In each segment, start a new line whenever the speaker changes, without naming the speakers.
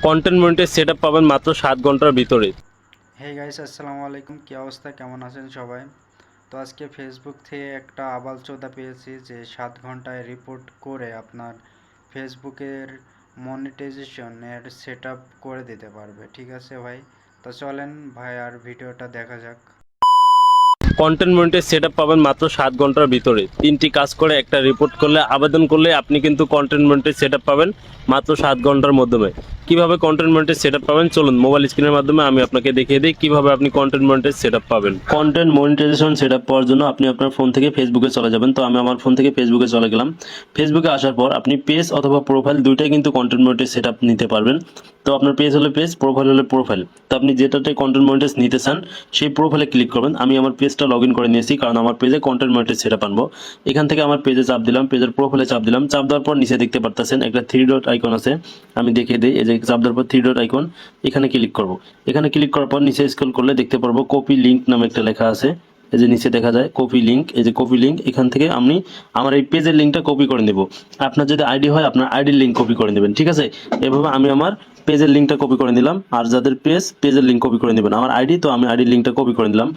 Content monetize setup পাবেন মাত্র 7 ঘন্টার ভিতরে।
হে গাইস, আসসালামু আলাইকুম। কি অবস্থা, কেমন আছেন সবাই? তো আজকে ফেসবুক থেকে একটা আবালচোদা পেয়েছি যে 7 ঘন্টায় রিপোর্ট করে আপনার ফেসবুকের মনিটাইজেশনের সেট আপ করে দিতে পারবে। ঠিক আছে ভাই, তো চলেন ভাই আর ভিডিওটা দেখা যাক।
কন্টেন্ট মনিটাইজ সেটআপ পাবেন মাত্র 7 ঘন্টার ভিতরে। 3টি কাজ করে একটা রিপোর্ট করলে, আবেদন করলে আপনি কিন্তু কন্টেন্ট মনিটাইজ সেটআপ পাবেন মাত্র 7 ঘন্টার মাধ্যমে। কিভাবে কন্টেন্ট মনিটাইজ সেটআপ পাবেন চলুন মোবাইল স্ক্রিনের মাধ্যমে আমি আপনাকে দেখিয়ে দিই কিভাবে আপনি কন্টেন্ট মনিটাইজ সেটআপ পাবেন। কন্টেন্ট মনিটাইজেশন সেটআপ পাওয়ার জন্য আপনি আপনার ফোন থেকে ফেসবুকে চলে যাবেন। তো আমি আমার ফোন থেকে ফেসবুকে চলে গেলাম। ফেসবুকে আসার পর আপনি পেজ অথবা প্রোফাইল দুইটাই কিন্তু কন্টেন্ট মনিটাইজ সেটআপ নিতে পারবেন। তো আপনার পেজ হলে পেজ, প্রোফাইল হলে প্রোফাইল। তো আপনি যেটাতে কন্টেন্ট মনিটাইজ নিতে চান সেই প্রোফাইলে ক্লিক করবেন। আমি আমার পেজটা লগ ইন করে নিয়েছি কারণ আমার পেজে কন্টেন্ট মনিটাইজ সেটআপ আনবো। এখান থেকে আমার পেজে চাপ দিলাম, পেজের প্রোফাইলে চাপ দিলাম। চাপ দেওয়ার পর নিচে দেখতে পারতেছেন একটা 3 ডট আইকন আছে, আমি দেখিয়ে দিই। এই যে চাপ দেওয়ার পর 3 ডট আইকন, এখানে ক্লিক করব। এখানে ক্লিক করার পর নিচে স্ক্রল করলে দেখতে পারবো কপি লিংক নামে একটা লেখা আছে। এই যে নিচে দেখা যায় কপি লিংক, এই যে কপি লিংক। এখান থেকে আমি আমার এই পেজের লিংকটা কপি করে নেব। আপনার যদি আইডি হয় আপনার আইডির লিংক কপি করে নেবেন। ঠিক আছে, এভাবে আমি আমার পেজের লিংকটা কপি করে নিলাম। আর যাদের পেজের লিংক কপি করে নেবেন, আমার আইডি, তো আমি আইডির লিংকটা কপি করে নিলাম।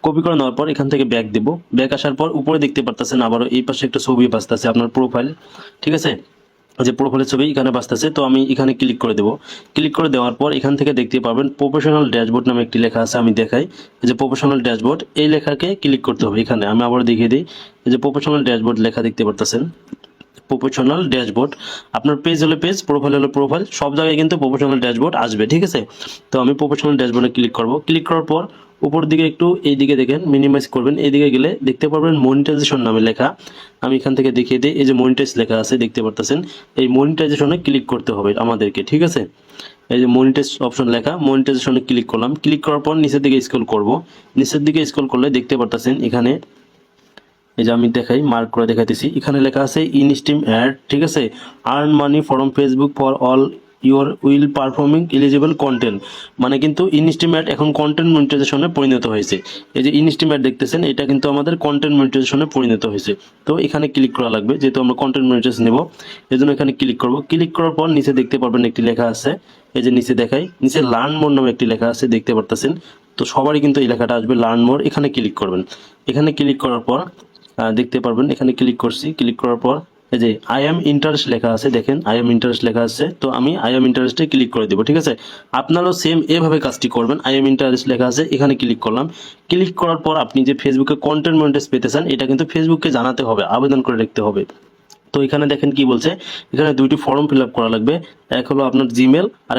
কপি করে নেওয়ার পর এখান থেকে ব্যাক দিব। ব্যাক আসার পর উপরে দেখতে পারতেছেন আবারও এই পাশে একটা ছবি বাজতেছে, আপনার প্রোফাইল। ঠিক আছে, যে প্রোফাইলের ছবি এখানে বাজতেছে, তো আমি এখানে ক্লিক করে দেব। ক্লিক করে দেওয়ার পর এখান থেকে দেখতে পাবেন প্রফেশনাল ড্যাশবোর্ড নামে একটি লেখা আছে, আমি দেখাই। এই যে প্রফেশনাল ড্যাশবোর্ড, এই লেখাকে ক্লিক করতে হবে। এখানে আমি আবার দেখিয়ে দিই। এই যে প্রফেশনাল ড্যাশবোর্ড লেখা দেখতে পারতেছেন, প্রফেশনাল ড্যাশবোর্ড। আপনার পেজ হলে পেজ, প্রোফাইল হলে প্রোফাইল, সব জায়গায় কিন্তু প্রফেশনাল ড্যাশবোর্ড আসবে। ঠিক আছে, তো আমি প্রফেশনাল ড্যাশবোর্ডে ক্লিক করব। ক্লিক করার পর উপর দিকে একটু এইদিকে দেখেন, মিনিমাইজ করবেন। এইদিকে গেলে দেখতে পারবেন মনিটাইজেশন নামে লেখা। আমি এখান থেকে দেখিয়ে দিই। এই যে মনিটাইজ লেখা আছে দেখতে পারতেছেন, এই মনিটাইজেশনে ক্লিক করতে হবে আমাদেরকে। ঠিক আছে, এই যে মনিটাইজ অপশন লেখা, মনিটাইজেশনে ক্লিক করলাম। ক্লিক করার পর নিচের দিকে স্ক্রল করব। নিচের দিকে স্ক্রল করলে দেখতে পারতেছেন এখানে, এই যে আমি দেখাই, মার্ক করে দেখাইতেছি। এখানে লেখা আছে ইনস্টিম অ্যাড। ঠিক আছে, earn money from Facebook for all your will performing eligible content. মানে কিন্তু ইনস্টিম অ্যাড এখন কন্টেন্ট মনিটাইজেশনে পরিণত হয়েছে। এই যে ইনস্টিম অ্যাড দেখতেছেন, এটা কিন্তু আমাদের কন্টেন্ট মনিটাইজেশনে পরিণত হয়েছে। তো এখানে ক্লিক করা লাগবে, যেহেতু আমরা কন্টেন্ট মনিটাইজেশন নেব, এই জন্য এখানে ক্লিক করব। ক্লিক করার পর নিচে দেখতে পারবেন একটি লেখা আছে, এই যে নিচে দেখাই, নিচে লার্ন মোর নামে একটি লেখা আছে দেখতে পারতেছেন। তো সবারই কিন্তু এই লেখাটা আসবে, লার্ন মোর। এখানে ক্লিক করবেন। এখানে ক্লিক করার পর দেখতে পারবেন এখানে ক্লিক করছি। ক্লিক করার পর এই যে আই এম ইন্টারেস্ট লেখা আছে, দেখেন আই এম ইন্টারেস্ট লেখা আছে। তো আমি আই এম ইন্টারেস্টে ক্লিক করে দেব। ঠিক আছে, আপনারাও সেম এভাবে কাজটি করবেন। আই এম ইন্টারেস্ট লেখা আছে, এখানে ক্লিক করলাম। ক্লিক করার পর আপনি যে ফেসবুকে কন্টেন্ট মনিটাইজ পেতে চান, এটা কিন্তু ফেসবুককে জানাতে হবে, আবেদন করে রাখতে হবে। তো এখানে দেখেন কি বলছে, এখানে দুইটি ফর্ম ফিল আপ করা লাগবে। এক হলো আপনার জিমেল, আর